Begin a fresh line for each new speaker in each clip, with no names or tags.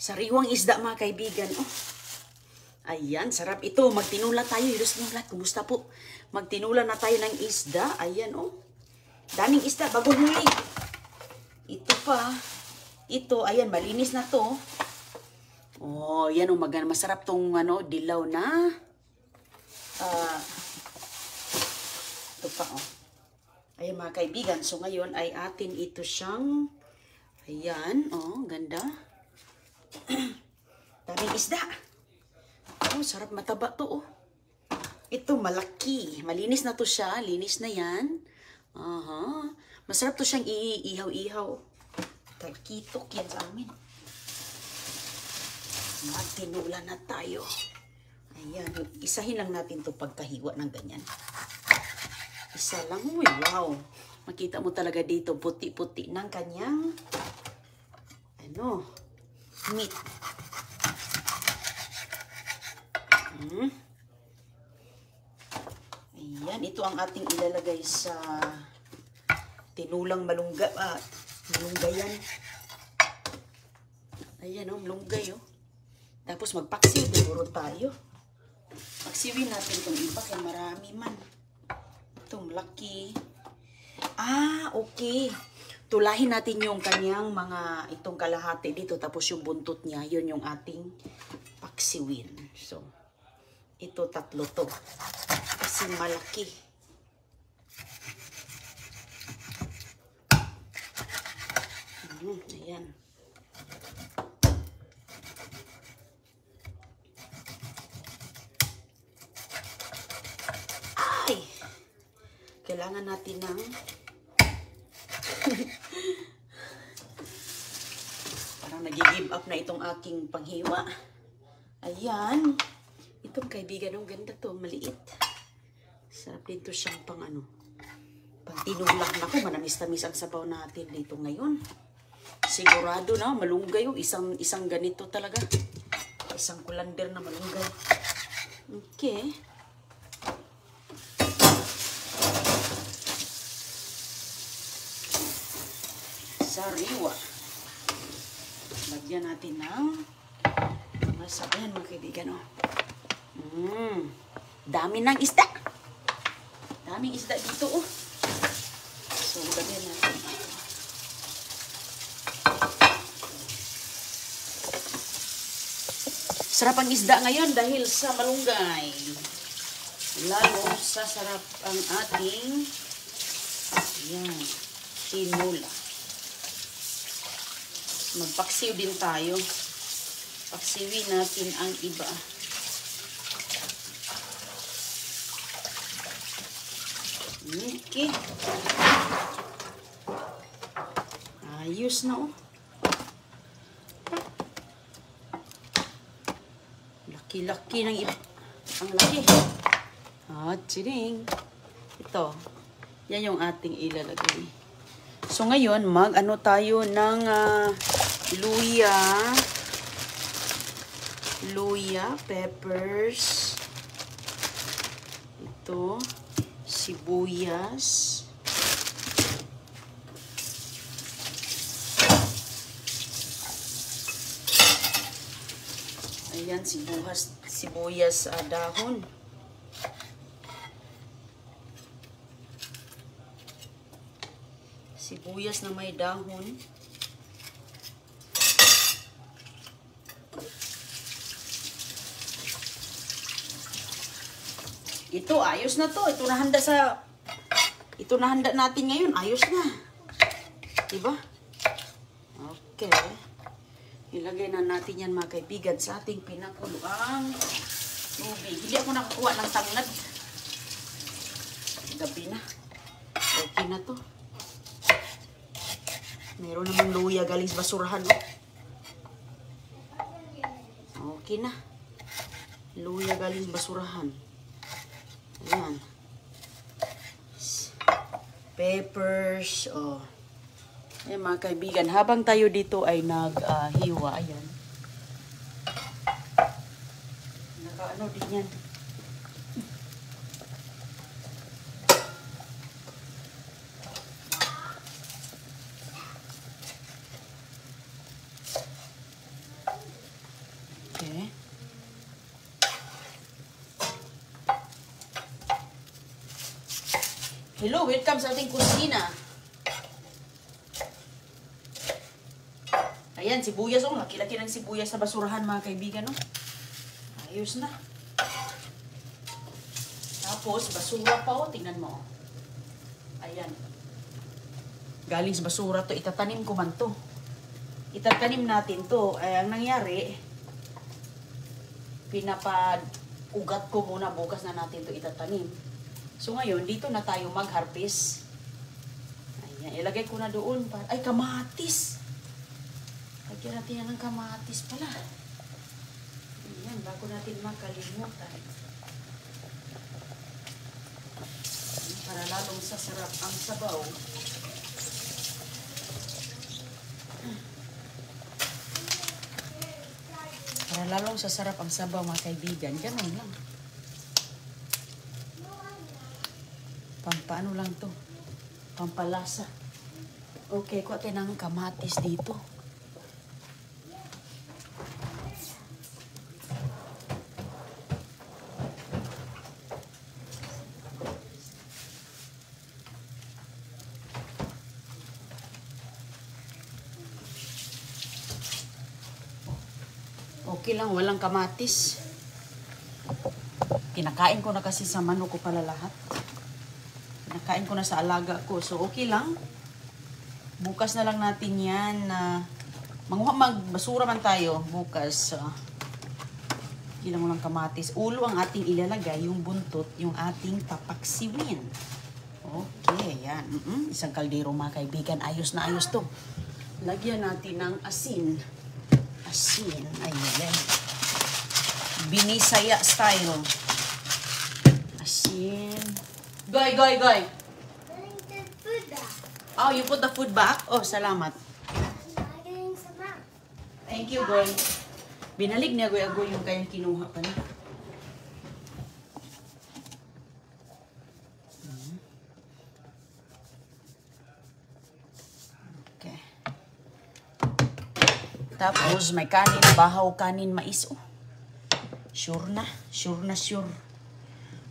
Sariwang isda mga kaibigan. Oh. Ayan, sarap ito. Magtinula tayo. Hilos ng lahat. Kumusta po? Magtinula na tayo ng isda. Ayan, oh. Daming isda. Bagong huli. Ito pa. Ito, ayan, malinis na to. Oh, yan oh, masarap tong ano, dilaw na. Ito pa, oh. Ayan mga kaibigan. So ngayon ay atin ito siyang, ayan, oh, ganda. Daming isda. Oh, sarap, mataba to, oh. Ito, malaki. Malinis na to siya. Linis na yan. Aha. Masarap to siyang iihaw-ihaw. Tagkitok yan sa amin. Magtinula na tayo. Ayan. Isahin lang natin to pagkahiwa ng ganyan. Isa lang. Uy, wow. Makita mo talaga dito, puti-puti ng kanyang ano, meat. Ayan, ito ang ating ilalagay sa tinulang malunggayan. Ayan o, malunggay o. Tapos magpaksiw, siguro tayo. Paksiwin natin itong iba kaya marami man. Itong laki. Ah, okay. Tulahin natin yung kanyang mga, itong kalahati dito. Tapos yung buntot niya, yun yung ating paksiwin. So, ito tatlo to. Kasi malaki. Ayan. Ay! Kailangan natin ng parang nag-give up na itong aking panghiwa. Ayan. Itong kaibigan, ang ganda to, maliit. Sarap din to siyang pang ano. Pang tinulak na ko, manamis-tamis ang sabaw natin dito ngayon. Sigurado na, malunggay yung isang ganito talaga. Isang kulander na malunggay. Okay. Sariwa. Lagyan natin ng masabayan mga kaibigan. Oh. Dami ng isda. Daming isda dito. Oh. So, lagyan natin. Sarap ang isda ngayon dahil sa malunggay. Lalo sa sarap ang ating yan, tinula. Magpaksiw din tayo. Paksiwin natin ang iba. Okay. Ayos na oh. Laki-laki ng iba. Ang laki. Chiring. Ito. Yan yung ating ilalagay. So ngayon, mag-ano tayo ng luya, peppers. Ito. Sibuyas. Ayan, sibuyas dahon. Sibuyas na may dahon. Ito, ayos na to. Ito nahanda natin ngayon. Ayos na. Diba? Okay. Ilagay na natin yan mga kaibigan sa ating pinakuluang tubig. Hindi ako nakakuha ng tanglad. Gabi na. Okay na to. Meron namang luya galing sa basurahan. Oh. Okay na. Luya galing sa basurahan. Ayan. Peppers. Oh. Ayan mga kaibigan. Habang tayo dito ay naghiwa. Ayan. Nakaano din yan. Hello, welcome sa ating kusina. Ayan, sibuyas. Oh, laki-laki ng sibuyas sa basurahan, mga kaibigan. Oh. Ayos na. Tapos, basura pa. Oh, tingnan mo. Ayan. Galing sa basura to, itatanim ko man to. Itatanim natin to. Ay, ang nangyari, pinapaugat ko muna, bukas na natin to itatanim. So ngayon, dito na tayo mag-harvest. Ayan, ilagay ko na doon. Ay, kamatis! Lagyan natin yan ng kamatis pala. Ayan, bago natin makalimutan. Para lalong sasarap ang sabaw. Para lalong sasarap ang sabaw, mga kaibigan. Ganun lang. Pampaano lang to. Pampalasa. Okay, kuha tayo ng kamatis dito. Okay lang, walang kamatis. Kinakain ko na kasi sa manok ko pala lahat. Kinakain ko na sa alaga ko. So, okay lang. Bukas na lang natin yan na magbasura man tayo bukas. Ilang walang kamatis. Ulo ang ating ilalagay, yung buntot, yung ating papaksiwin. Okay, yan. Isang kaldero, mga kaibigan. Ayos na ayos to. Lagyan natin ng asin. Asin. Ayan. Binisaya style. Asin. Goy. Oh, you put the food back? Oh, salamat. Thank you, Goy. Binalig niya, Goy, yung kayang kinuha pa niya. Okay. Tapos, may kanin, bahaw, kanin, mais. Oh. Sure na.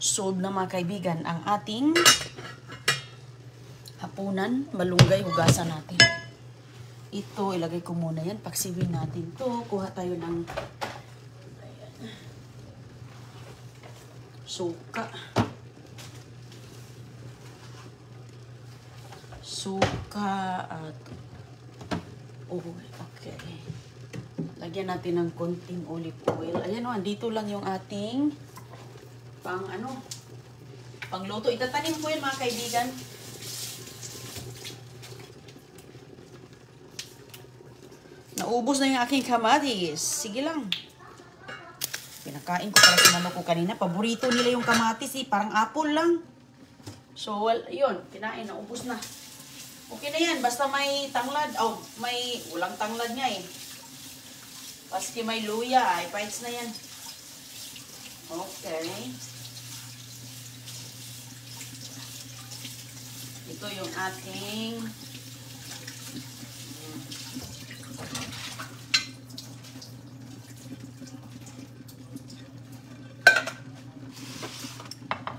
Sold na, mga kaibigan, ang ating hapunan, malunggay, hugasan natin. Ito, ilagay ko muna yan. Paksiwin natin to. Kuha tayo ng ayan, suka. Suka at okay. Lagyan natin ng konting olive oil. Ayan o, dito lang yung ating pangluto. Itatanim ko yun, mga kaibigan. Naubos na yung aking kamatis. Sige lang. Pinakain ko para sa manok ko kanina. Paborito nila yung kamatis eh. Parang apple lang. So, well, yun. Kinain. Naubos na. Okay na yan. Basta may tanglad. Oh, walang tanglad nga eh. Paski may luya. Ay, bites na yan. Okay. Ito yung ating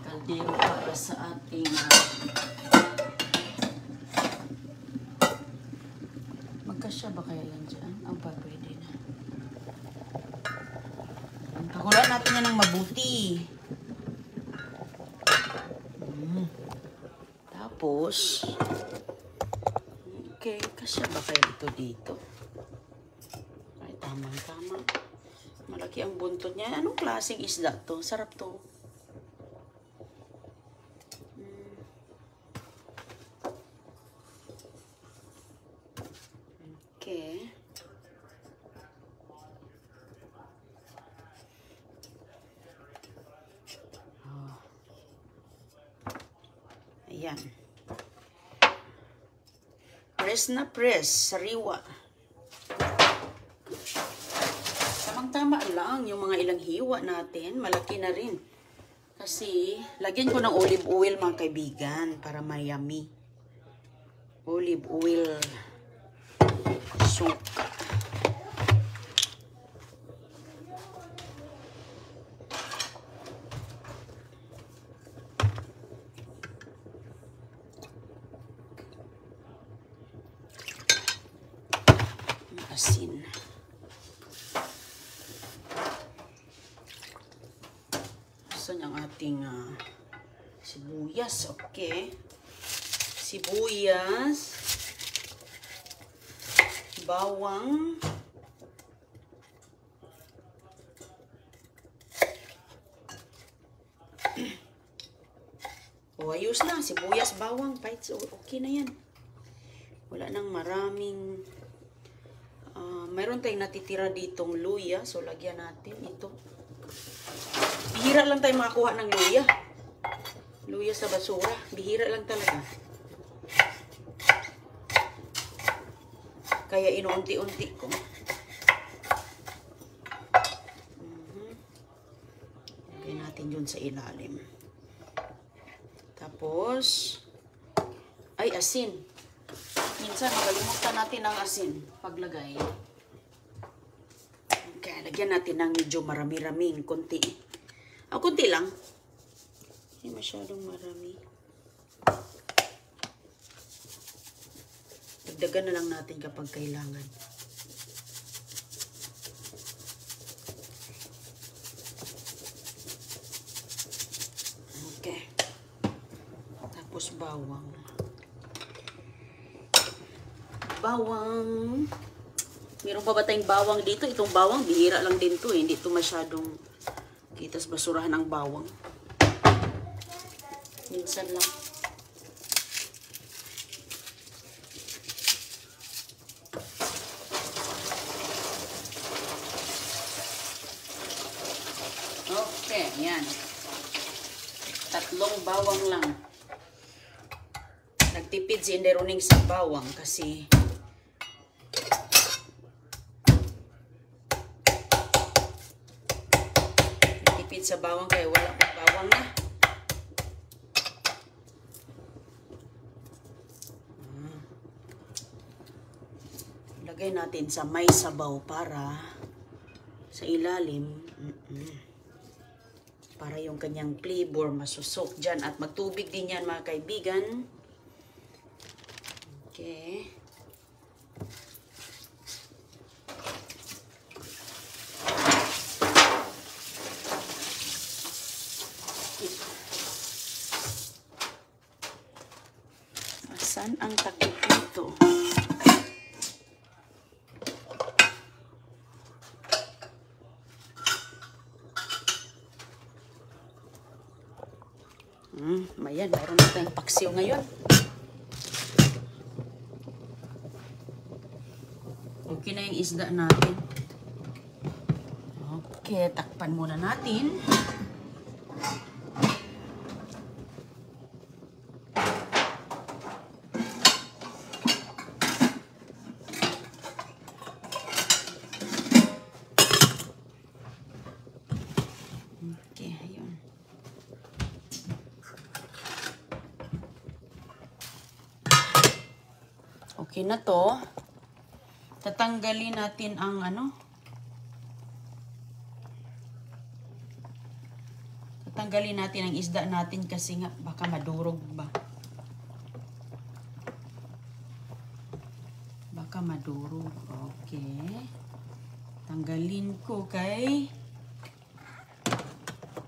kaldero para sa ating magkasya ba kaya yan dyan? Aba, pwede na. Pakulaan natin yan ng mabuti. Tapos, okay, kasya ba kaya ito dito? Ay, tamang-tama. Malaki ang buntot niya. Anong klaseng isda to? Sarap to. Okay. Ayan. Press na press. Sariwa. Tamang-tama lang yung mga ilang hiwa natin. Malaki na rin. Kasi, lagyan ko ng olive oil, mga kaibigan. Para mayami. Olive oil. Suka. asin. Saan ang ating sibuyas? Okay. Sibuyas, bawang, ayos na. Sibuyas, bawang, so okay na yan. Wala nang maraming, mayroon tayong natitira ditong luya, so lagyan natin ito. Bihira lang tayo makakuha ng luya. Luya sa basura. Bihira lang talaga. Kaya inuunti-unti ko. Lagyan natin yun sa ilalim. Tapos, ay asin. Minsan makalimutan natin ang asin paglagay. Okay, lagyan natin ng medyo marami-raming, konti. Konti lang. Hindi masyadong marami. Dagdagan na lang natin kapag kailangan. Okay. Tapos bawang. Bawang. Meron pa ba tayong bawang dito? Itong bawang, bihira lang din to. Hindi ito masyadong kita sa basurahan ng bawang. Minsan lang. Okay, yan. 3 bawang lang. Nagtipid si Inderoning sa bawang kasi nagtipid sa bawang kaya wala pang bawang na. Lagay natin sa may sabaw para sa ilalim. Para yung kanyang flavor masusok dyan. At magtubig din yan mga kaibigan. Okay. Asan ang takip nito? Mayan, mayroon na tayong paksiw ngayon. Okay na yung isda natin. Okay, takpan muna natin. Okay, ayun. Okay na to. Tatanggalin natin ang Tatanggalin natin ang isda natin kasi nga baka madurog ba. Baka madurog. Okay. Tanggalin ko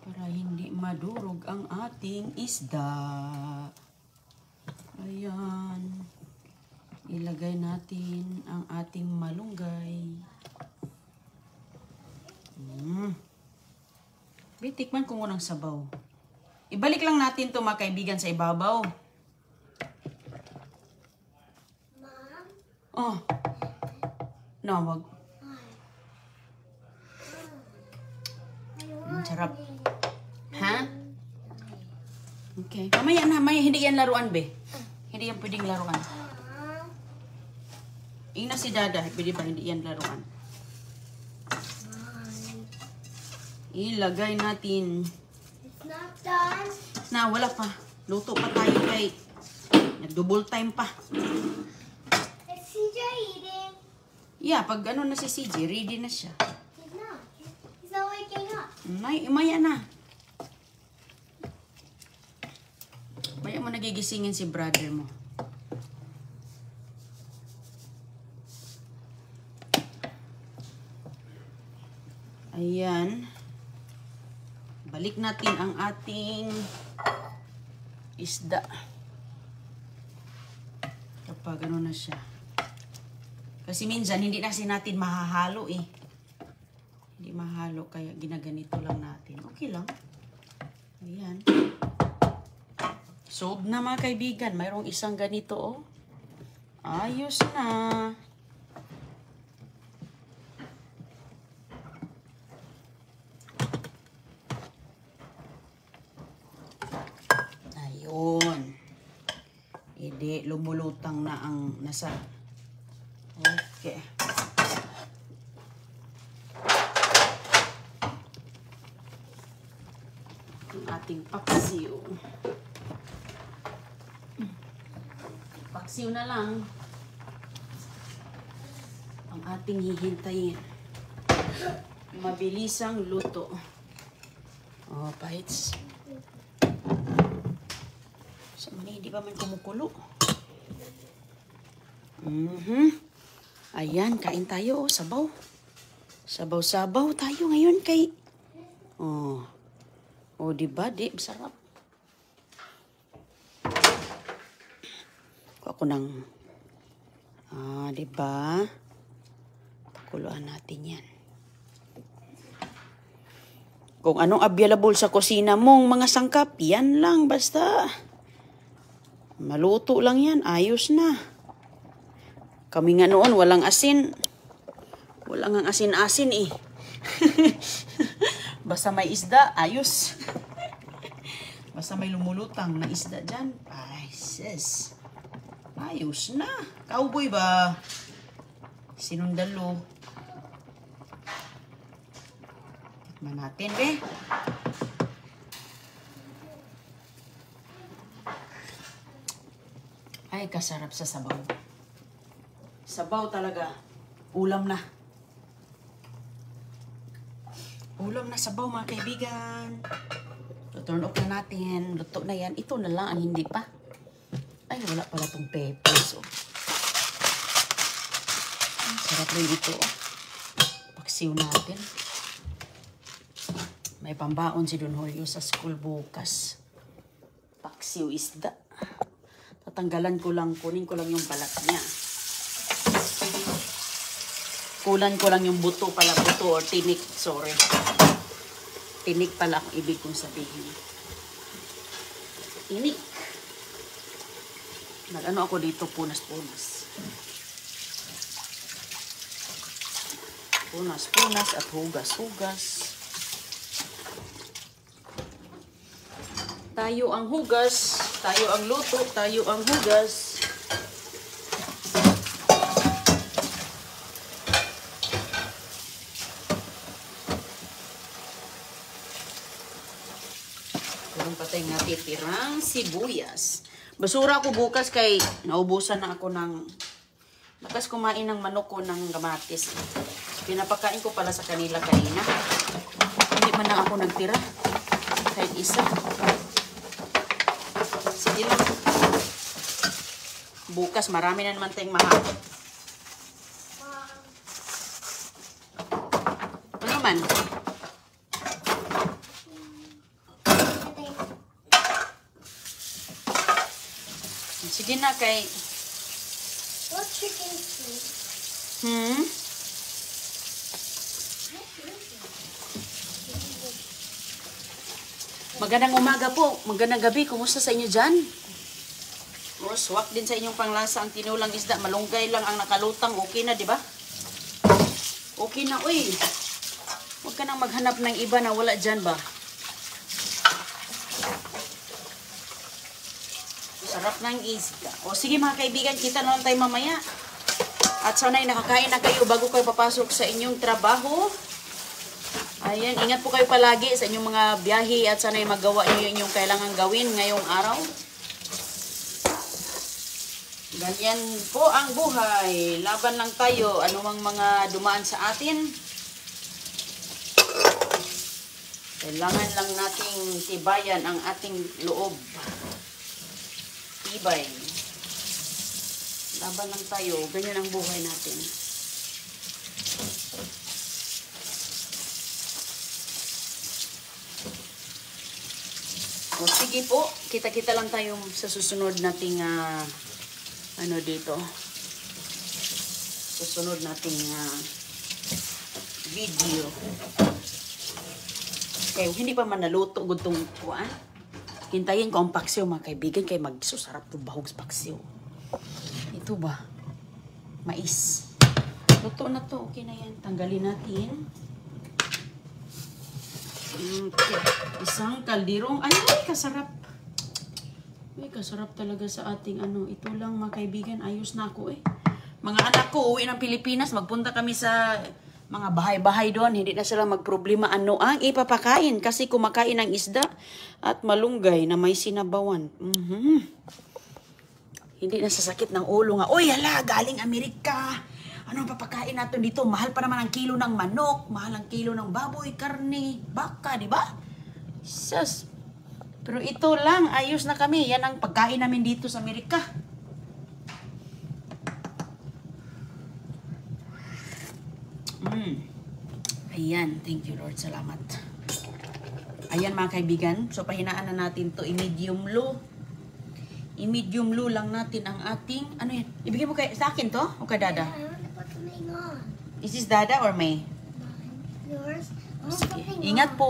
para hindi madurog ang ating isda. Ayan. Ilagay natin ang ating malunggay. Bitikman ko munang sabaw. Ibalik lang natin to mga kaibigan sa ibabaw.
Mom?
Oh. No, wag. Sarap. Ha? Okay. Mamaya na, hindi yan laruan, be. Hindi yan pwedeng laruan. Ina si Dada, pwede ba hindi yan laruan? Ilagay natin.
It's not done.
Na, wala pa. Luto pa tayo kay. Nag-double time pa.
Is CJ eating?
Yeah, pag na si CJ, ready na siya.
He's not. He's not waking up.
Maya na. Maya mo nagigisingin si brother mo. Ayan. Balik natin ang ating isda. Kapag ano na siya. Kasi minsan, hindi na kasi natin mahahalo eh. Hindi mahalo, kaya ginaganito lang natin. Okay lang. Ayan. Solve na mga kaibigan. Mayroong isang ganito oh. Ayos na. Ayun. Hindi, lumulutang na ang nasa. Okay. Ang ating paksiw. Paksiw na lang ang ating hihintayin. Mabilisang luto. Oh, paits. So, hindi pa man kumukulo. Ayan, kain tayo. Oh, sabaw. Sabaw-sabaw tayo ngayon kay... Oh. Oh, diba? Di, masarap. Ako ng... diba? Pakuluan natin yan. Kung anong available sa kusina mong mga sangkap, yan lang, basta. Maluto lang yan, ayos na. Kami nga noon, walang asin. Walang ang asin-asin eh. Basta may isda, ayos. Basta may lumulutang na isda dyan. Ay, sis. Ayos na. Cowboy ba? Sinundalo. Tikman natin, be. Ay, kasarap sa sabaw. Sabaw talaga. Ulam na. Ulam na sabaw mga kaibigan. Turn off na natin. Luto na yan. Ito na lang ang hindi pa. Ay, wala pala itong peppers. Oh. Sarap rin ito. Oh. Paksiw natin. May pambaon si Don Julio sa school bukas. Paksiw isda. Tatanggalan ko lang. Kunin ko lang yung balat niya. Kulan ko lang yung buto pala. Buto or tinik. Sorry. Tinik pala ang ibig kong sabihin. Tinik. Nag-ano ako dito, punas-punas. Punas-punas at hugas-hugas. Tayo ang hugas. Tayo ang luto. Tayo ang hugas. Patay nga titirang sibuyas. Basura ako bukas kay naubusan na ako ng lakas kumain ng manok ko ng kamatis. Pinapakain ko pala sa kanila kanina. Hindi man lang ako nagtira. Kahit isa. Sige lang. Bukas marami na naman tayong mahal. Ano man? Sige na kay...
What chicken soup?
Magandang umaga po. Magandang gabi. Kumusta sa inyo dyan? Oh, swak din sa inyong panglasa ang tinulang isda. Malunggay lang ang nakalutang. Okay na, di ba? Okay na, uy. Huwag ka nang maghanap ng iba na wala dyan ba? Sarap ng isda. O sige mga kaibigan, kita na lang tayo mamaya. At sana'y nakakain na kayo bago kayo papasok sa inyong trabaho. Ayan, ingat po kayo palagi sa inyong mga biyahe at sana'y magawa niyo yung inyong kailangan gawin ngayong araw. Ganyan po ang buhay. Laban lang tayo. Anumang mga dumaan sa atin. Kailangan lang nating tibayan ang ating loob. Tibay. Laban lang tayo. Ganyan ang buhay natin. O, sige po, kita-kita lang tayo sa susunod nating ano dito. Susunod nating video. Kaya hindi pa man naluto gutong kuan. Hintayin ko ang paksiw mga kaibigan kay magsusarap to bahog sa paksiw. Ito ba? Mais. Luto na to. Okay na yan. Tanggalin natin. Okay. Isang kaldirong. Ay, kasarap. Ay, kasarap talaga sa ating ano. Ito lang mga kaibigan. Ayos na ako eh. Mga anak ko, uwi ng Pilipinas. Magpunta kami sa mga bahay-bahay doon. Hindi na sila magproblema ano ang ipapakain. Kasi kumakain ng isda at malunggay na may sinabawan. Hindi na sasakit ng ulo nga. Uy, hala, galing Amerika. Anong papakain natin dito? Mahal pa naman ang kilo ng manok. Mahal ang kilo ng baboy, karne, baka, di ba? Sus. Pero ito lang, ayos na kami. Yan ang pagkain namin dito sa Amerika. Ayan, thank you Lord, salamat. Ayan mga kaibigan, so pahinaan na natin to i-medium low. I-medium low lang natin ang ating, ano yan? Ibigay mo sa akin to? O kay Dada?
I want to put something on.
Is this Dada or May?
Yours? I want
Sige.
something
Ingat
on.
po.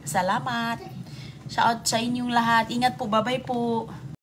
Salamat. Shout out sa inyong lahat. Ingat po. Bye-bye po.